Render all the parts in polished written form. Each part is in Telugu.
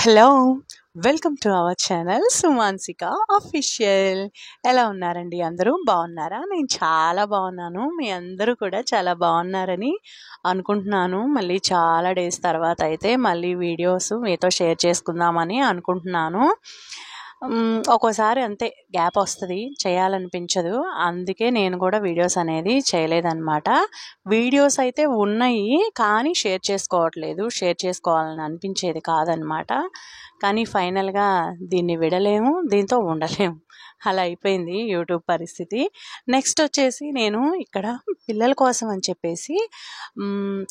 Hello! Welcome to our channel Sumansika official. ఎలా ఉన్నారండి అందరూ? బాగున్నారా? నేను చాలా బాగున్నాను. మీ అందరూ కూడా చాలా బాగున్నారని అనుకుంటున్నాను. మళ్ళీ చాలా డేస్ తర్వాత అయితే మళ్ళీ వీడియోస్ మీతో షేర్ చేసుకుందామని అనుకుంటున్నాను. ఒక్కోసారి అంతే గ్యాప్ వస్తుంది, చేయాలనిపించదు. అందుకే నేను కూడా వీడియోస్ అనేది చేయలేదన్నమాట. వీడియోస్ అయితే ఉన్నాయి, కానీ షేర్ చేసుకోవట్లేదు. షేర్ చేసుకోవాలని అనిపించేది కాదనమాట. కానీ ఫైనల్గా దీన్ని విడలేము, దీంతో ఉండలేము. అలా అయిపోయింది యూట్యూబ్ పరిస్థితి. నెక్స్ట్ వచ్చేసి నేను ఇక్కడ పిల్లల కోసం అని చెప్పేసి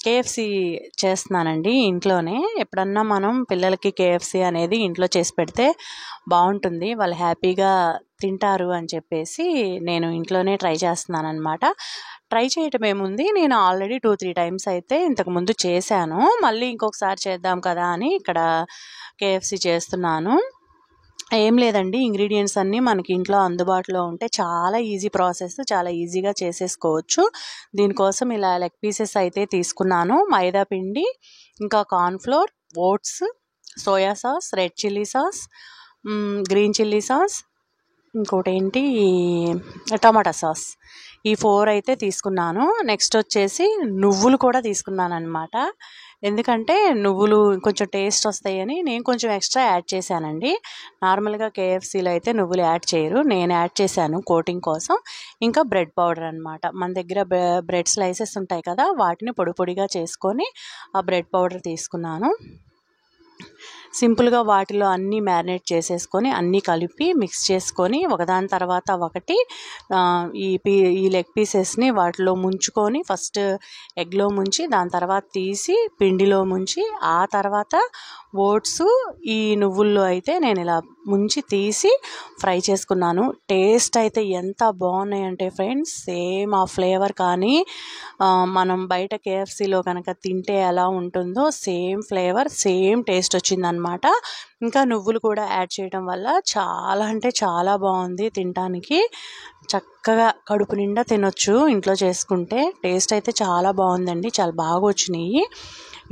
కేఎఫ్సి చేస్తున్నానండి ఇంట్లోనే. ఎప్పుడన్నా మనం పిల్లలకి కేఎఫ్సి అనేది ఇంట్లో చేసి పెడితే బాగుంటుంది, వాళ్ళు హ్యాపీగా తింటారు అని చెప్పేసి నేను ఇంట్లోనే ట్రై చేస్తున్నాను అనమాట. ట్రై చేయటం ఏముంది, నేను ఆల్రెడీ 2-3 టైమ్స్ అయితే ఇంతకుముందు చేశాను. మళ్ళీ ఇంకొకసారి చేద్దాం కదా అని ఇక్కడ కేఎఫ్సి చేస్తున్నాను. ఏం లేదండి, ఇంగ్రీడియంట్స్ అన్నీ మనకి ఇంట్లో అందుబాటులో ఉంటే చాలా ఈజీ ప్రాసెస్, చాలా ఈజీగా చేసేసుకోవచ్చు. దీనికోసం ఇలా లెగ్ పీసెస్ అయితే తీసుకున్నాను. మైదా పిండి, ఇంకా cornflour, oats, soya sauce, red chilli sauce, green chilli sauce, ఇంకోటి ఏంటి టమాటా సాస్, ఈ 4 అయితే తీసుకున్నాను. నెక్స్ట్ వచ్చేసి నువ్వులు కూడా తీసుకున్నాను అనమాట. ఎందుకంటే నువ్వులు కొంచెం టేస్ట్ వస్తాయని నేను కొంచెం ఎక్స్ట్రా యాడ్ చేశానండి. నార్మల్గా కేఎఫ్సీలో అయితే నువ్వులు యాడ్ చేయరు, నేను యాడ్ చేశాను కోటింగ్ కోసం. ఇంకా బ్రెడ్ పౌడర్ అనమాట. మన దగ్గర బ్రెడ్ స్లైసెస్ ఉంటాయి కదా, వాటిని పొడి పొడిగా చేసుకొని ఆ బ్రెడ్ పౌడర్ తీసుకున్నాను. సింపుల్గా వాటిలో అన్నీ మ్యారినేట్ చేసేసుకొని అన్నీ కలిపి మిక్స్ చేసుకొని ఒకదాని తర్వాత ఒకటి ఈ లెగ్ పీసెస్ని వాటిలో ముంచుకొని, ఫస్ట్ ఎగ్లో ముంచి, దాని తర్వాత తీసి పిండిలో ముంచి, ఆ తర్వాత ఓట్స్ ఈ నువ్వుల్లో అయితే నేను ఇలా ముంచి తీసి ఫ్రై చేసుకున్నాను. టేస్ట్ అయితే ఎంత బాగున్నాయంటే ఫ్రెండ్స్, సేమ్ ఆ ఫ్లేవర్ కానీ మనం బయట కేఎఫ్సీలో కనుక తింటే ఎలా ఉంటుందో సేమ్ ఫ్లేవర్, సేమ్ టేస్ట్ వచ్చిందనమాట. ఇంకా నువ్వులు కూడా యాడ్ చేయడం వల్ల చాలా అంటే చాలా బాగుంది తినడానికి. చక్కగా కడుపు నిండా తినొచ్చు ఇంట్లో చేసుకుంటే. టేస్ట్ అయితే చాలా బాగుందండి, చాలా బాగా వచ్చినాయి.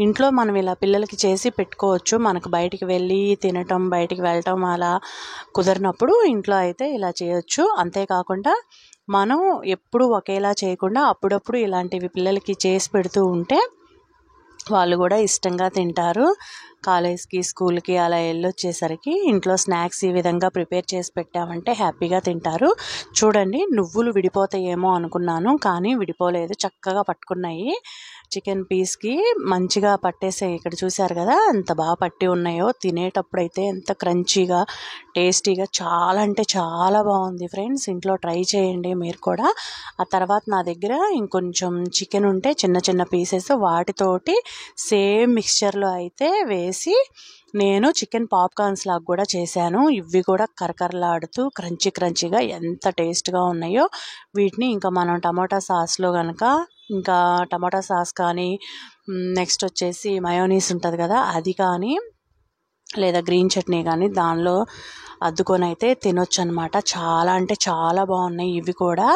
ఇంట్లో మనం ఇలా పిల్లలకి చేసి పెట్టుకోవచ్చు. మనకు బయటికి వెళ్ళి తినటం, బయటికి వెళ్ళటం అలా కుదరినప్పుడు ఇంట్లో అయితే ఇలా చేయొచ్చు. అంతేకాకుండా మనం ఎప్పుడు ఒకేలా చేయకుండా అప్పుడప్పుడు ఇలాంటివి పిల్లలకి చేసి పెడుతూ ఉంటే వాళ్ళు కూడా ఇష్టంగా తింటారు. కాలేజ్కి, స్కూల్కి అలా వెళ్ళొచ్చేసరికి ఇంట్లో స్నాక్స్ ఈ విధంగా ప్రిపేర్ చేసి పెట్టామంటే హ్యాపీగా తింటారు. చూడండి, నువ్వులు విడిపోతాయేమో అనుకున్నాను, కానీ విడిపోలేదు, చక్కగా పట్టుకున్నాయి. చికెన్ పీస్కి మంచిగా పట్టేసాయి. ఇక్కడ చూశారు కదా ఎంత బాగా పట్టి ఉన్నాయో. తినేటప్పుడైతే ఎంత క్రంచీగా, టేస్టీగా, చాలా అంటే చాలా బాగుంది ఫ్రెండ్స్. ఇంట్లో ట్రై చేయండి మీరు కూడా. ఆ తర్వాత నా దగ్గర ఇంకొంచెం చికెన్ ఉంటే చిన్న చిన్న పీసెస్ వాటితోటి సేమ్ మిక్స్చర్లో అయితే వేసి నేను చికెన్ పాప్కార్న్స్ లాగా కూడా చేశాను. ఇవి కూడా కరకరలాడుతూ క్రంచీగా ఎంత టేస్ట్గా ఉన్నాయో. వీటిని ఇంకా మనం టమాటా సాస్లో కనుక, ఇంకా టమాటా సాస్ కానీ, నెక్స్ట్ వచ్చేసి మయోనీస్ ఉంటుంది కదా అది కానీ, లేదా గ్రీన్ చట్నీ కానీ దానిలో అద్దుకొని అయితే తినొచ్చు అనమాట. చాలా అంటే చాలా బాగున్నాయి. ఇవి కూడా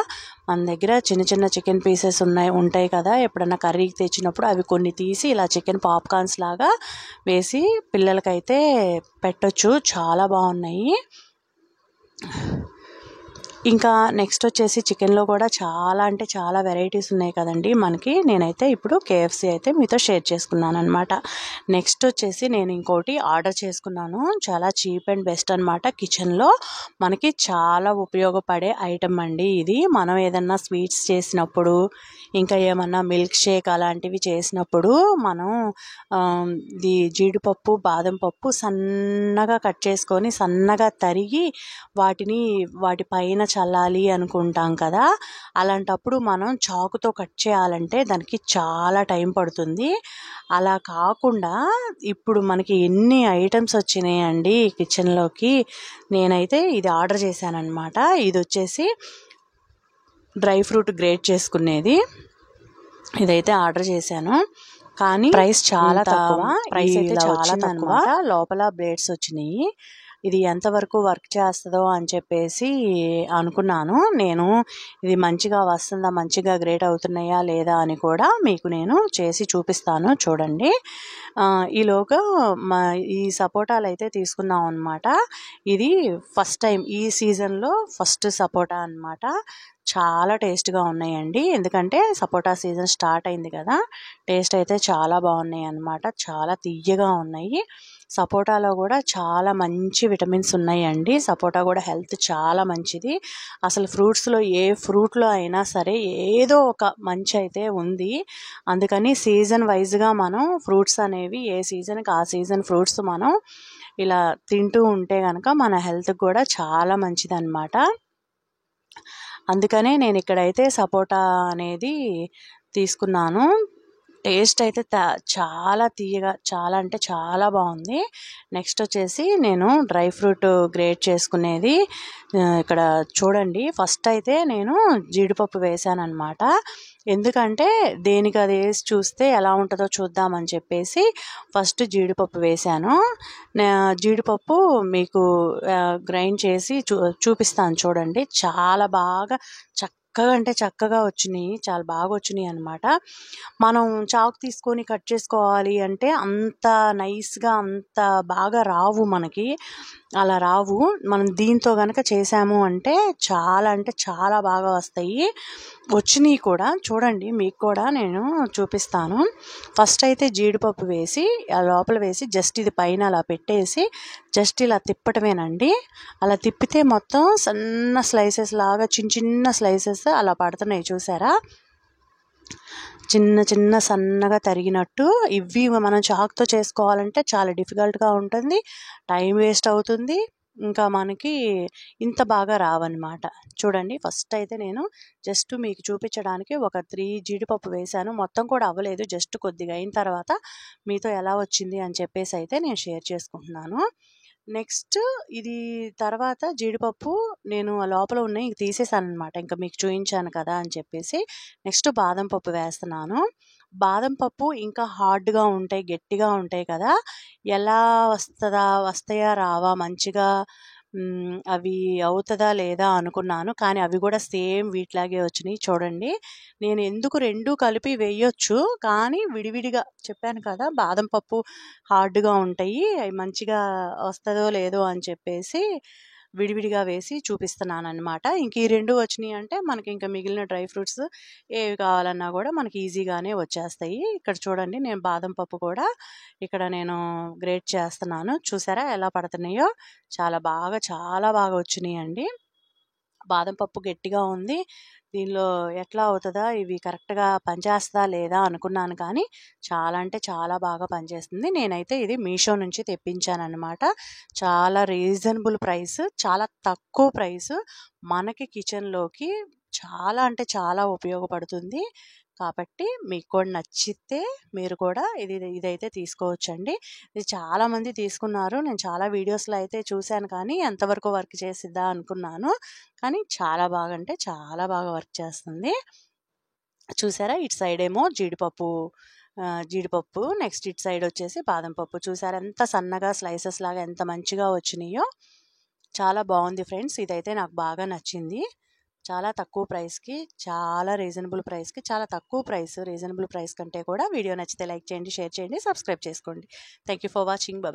మన దగ్గర చిన్న చిన్న చికెన్ పీసెస్ ఉంటాయి కదా, ఎప్పుడన్నా కర్రీకి తెచ్చినప్పుడు అవి కొన్ని తీసి ఇలా చికెన్ పాప్కార్న్స్ లాగా వేసి పిల్లలకైతే పెట్టొచ్చు. చాలా బాగున్నాయి. ఇంకా నెక్స్ట్ వచ్చేసి చికెన్లో కూడా చాలా అంటే చాలా వెరైటీస్ ఉన్నాయి కదండి మనకి. నేనైతే ఇప్పుడు కేఎఫ్సి అయితే మీతో షేర్ చేసుకున్నాను అనమాట. నెక్స్ట్ వచ్చేసి నేను ఇంకోటి ఆర్డర్ చేసుకున్నాను. చాలా చీప్ అండ్ బెస్ట్ అనమాట. కిచెన్లో మనకి చాలా ఉపయోగపడే ఐటమ్ అండి ఇది. మనం ఏదన్నా స్వీట్స్ చేసినప్పుడు, ఇంకా ఏమన్నా మిల్క్ షేక్ అలాంటివి చేసినప్పుడు మనం ఇది జీడిపప్పు, బాదం పప్పు సన్నగా కట్ చేసుకొని, సన్నగా తరిగి వాటి పైన చల్లాలి అనుకుంటాం కదా, అలాంటప్పుడు మనం చాకుతో కట్ చేయాలంటే దానికి చాలా టైం పడుతుంది. అలా కాకుండా ఇప్పుడు మనకి ఎన్ని ఐటమ్స్ వచ్చినాయండి కిచెన్లోకి. నేనైతే ఇది ఆర్డర్ చేశానన్నమాట. ఇది వచ్చేసి డ్రై ఫ్రూట్ గ్రేట్ చేసుకునేది. ఇదైతే ఆర్డర్ చేశాను, కానీ ప్రైస్ చాలా తక్కువ. ప్రైస్ అయితే చాలా తక్కువ. లోపల బ్లేడ్స్ వచ్చినాయి. ఇది ఎంతవరకు వర్క్ చేస్తుందో అని చెప్పేసి అనుకున్నాను. నేను ఇది మంచిగా వస్తుందా, మంచిగా గ్రేట్ అవుతున్నాయా లేదా అని కూడా మీకు నేను చేసి చూపిస్తాను చూడండి. ఈలోగా ఈ సపోటాలు అయితే తీసుకున్నాం అనమాట. ఇది ఫస్ట్ టైం ఈ సీజన్లో ఫస్ట్ సపోటా అనమాట. చాలా టేస్ట్గా ఉన్నాయండి, ఎందుకంటే సపోటా సీజన్ స్టార్ట్ అయింది కదా. టేస్ట్ అయితే చాలా బాగున్నాయి అన్నమాట, చాలా తియ్యగా ఉన్నాయి. సపోటాలో కూడా చాలా మంచి విటమిన్స్ ఉన్నాయండి. సపోటా కూడా హెల్త్ చాలా మంచిది. అసలు ఫ్రూట్స్లో ఏ ఫ్రూట్లో అయినా సరే ఏదో ఒక మంచి అయితే ఉంది. అందుకని సీజన్ వైజ్గా మనం ఫ్రూట్స్ అనేవి ఏ సీజన్కి ఆ సీజన్ ఫ్రూట్స్ మనం ఇలా తింటూ ఉంటే కనుక మన హెల్త్కి కూడా చాలా మంచిది అన్నమాట. అందుకనే నేను ఇక్కడైతే సపోటా అనేది తీసుకున్నాను. టేస్ట్ అయితే చాలా తీయగా, చాలా అంటే చాలా బాగుంది. నెక్స్ట్ వచ్చేసి నేను డ్రై ఫ్రూట్ గ్రేట్ చేసుకునేది ఇక్కడ చూడండి. ఫస్ట్ అయితే నేను జీడిపప్పు వేసాను అనమాట. ఎందుకంటే దేనికి అది వేసి చూస్తే ఎలా ఉంటుందో చూద్దామని చెప్పేసి ఫస్ట్ జీడిపప్పు వేసాను. జీడిపప్పు మీకు గ్రైండ్ చేసి చూపిస్తాను చూడండి. చాలా బాగా చక్కగా అంటే చక్కగా వచ్చినాయి, చాలా బాగా వచ్చినాయి అనమాట. మనం చాకు తీసుకొని కట్ చేసుకోవాలి అంటే అంత నైస్గా అంత బాగా రావు మనకి, అలా రావు. మనం దీంతో కనుక చేసాము అంటే చాలా బాగా వస్తాయి. వచ్చినాయి కూడా చూడండి, మీకు కూడా నేను చూపిస్తాను. ఫస్ట్ అయితే జీడిపప్పు వేసి లోపల వేసి జస్ట్ ఇది పైన అలా పెట్టేసి జస్ట్ ఇలా తిప్పటమేనండి. అలా తిప్పితే మొత్తం సన్న స్లైసెస్ లాగా చిన్న స్లైసెస్ అలా పడుతున్నాయి, చూసారా? చిన్న సన్నగా తరిగినట్టు. ఇవి మనం చాకుతో చేసుకోవాలంటే చాలా డిఫికల్ట్గా ఉంటుంది, టైం వేస్ట్ అవుతుంది, ఇంకా మనకి ఇంత బాగా రావన్నమాట. చూడండి, ఫస్ట్ అయితే నేను జస్ట్ మీకు చూపించడానికి ఒక 3 జీడిపప్పు వేశాను. మొత్తం కూడా అవ్వలేదు, జస్ట్ కొద్దిగా అయిన తర్వాత మీతో ఎలా వచ్చింది అని చెప్పేసి అయితే నేను షేర్ చేసుకుంటున్నాను. నెక్స్ట్ ఇది తర్వాత జీడిపప్పు నేను లోపల ఉన్నాయి తీసేసాను అనమాట, ఇంకా మీకు చూపించాను కదా అని చెప్పేసి. నెక్స్ట్ బాదం పప్పు వేస్తున్నాను. బాదం పప్పు ఇంకా హార్డ్గా ఉంటాయి, గట్టిగా ఉంటాయి కదా. ఎలా వస్తాయా రావా మంచిగా అవి అవుతుందా లేదా అనుకున్నాను, కానీ అవి కూడా సేమ్ వీటిలాగే వచ్చినాయి. చూడండి, నేను ఎందుకు రెండు కలిపి వేయొచ్చు, కానీ విడివిడిగా చెప్పాను కదా బాదం పప్పు హార్డ్గా ఉంటాయి, అవి మంచిగా వస్తుందో లేదో అని చెప్పేసి విడివిడిగా వేసి చూపిస్తున్నాను అనమాట. ఇంక ఈ 2 వచ్చినాయి అంటే మనకి ఇంకా మిగిలిన డ్రై ఫ్రూట్స్ ఏవి కావాలన్నా కూడా మనకి ఈజీగానే వచ్చేస్తాయి. ఇక్కడ చూడండి, నేను బాదం పప్పు కూడా ఇక్కడ నేను గ్రేట్ చేస్తున్నాను. చూసారా ఎలా పడుతున్నాయో? చాలా బాగా వచ్చినాయండి. బాదం పప్పు గట్టిగా ఉంది, దీనిలో ఎట్లా అవుతుందా, ఇవి కరెక్ట్గా పనిచేస్తుందా లేదా అనుకున్నాను, కానీ చాలా అంటే చాలా బాగా పనిచేస్తుంది. నేనైతే ఇది మీషో నుంచి తెప్పించాను అనమాట. చాలా రీజనబుల్ ప్రైస్, చాలా తక్కువ ప్రైస్, మనకి కిచెన్లోకి చాలా అంటే చాలా ఉపయోగపడుతుంది. కాబట్టి మీకు కూడా నచ్చితే మీరు కూడా ఇదైతే తీసుకోవచ్చండి. ఇది చాలామంది తీసుకున్నారు, నేను చాలా వీడియోస్లో అయితే చూశాను, కానీ ఎంతవరకు వర్క్ చేసిద్దా అనుకున్నాను, కానీ చాలా బాగా అంటే చాలా బాగా వర్క్ చేస్తుంది. చూసారా, ఇటు సైడ్ ఏమో జీడిపప్పు, నెక్స్ట్ ఇటు సైడ్ వచ్చేసి బాదం పప్పు. చూసారా ఎంత సన్నగా స్లైసెస్ లాగా ఎంత మంచిగా వచ్చినాయో? చాలా బాగుంది ఫ్రెండ్స్, ఇదైతే నాకు బాగా నచ్చింది. చాలా తక్కువ ప్రైస్కి, చాలా రీజనబుల్ ప్రైస్కి, చాలా తక్కువ ప్రైస్, రీజనబుల్ ప్రైస్ కంటే కూడా. వీడియో నచ్చితే లైక్ చేయండి, షేర్ చేయండి, సబ్స్క్రైబ్ చేసుకోండి. Thank you for watching. Bye.